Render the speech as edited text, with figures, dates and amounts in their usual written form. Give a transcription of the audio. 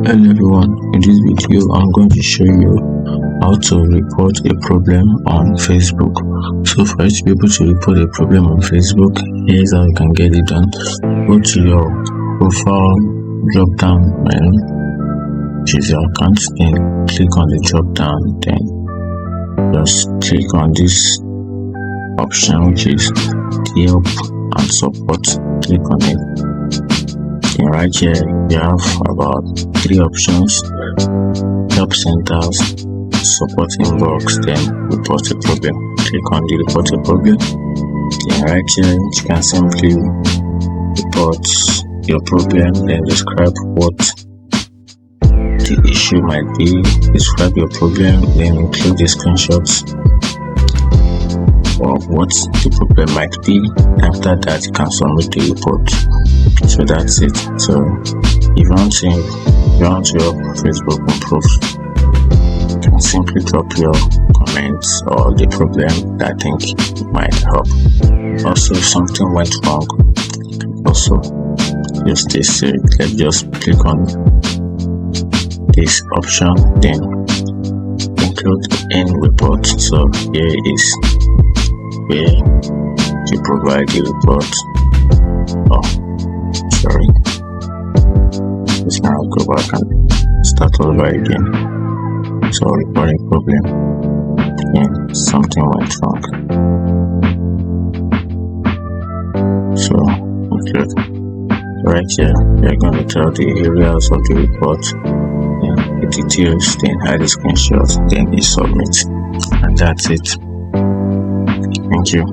Hello everyone, in this video I'm going to show you how to report a problem on Facebook. So for you to be able to report a problem on Facebook, here's how you can get it done. Go to your profile drop down menu, choose your account, then click on the drop down, then just click on this option which is the help and support. Click on it. And right here you have about 3 options: help centers, support inbox, then report a problem. Click on the report a problem. Then right here you can simply report your problem, then describe what the issue might be, describe your problem, then include the screenshots of what the problem might be. After that you can submit the report. So that's it. So if you want to help Facebook improve, you can simply drop your comments or the problem that I think might help. Also, if something went wrong, also just this, just click on this option, then include in report. So here is where you provide the report. Let's now go back and start over again. So reporting problem, and something went wrong. So include right here. You're going to tell the areas of the report, and the details, then hide the screenshot, then you submit, and that's it. Thank you.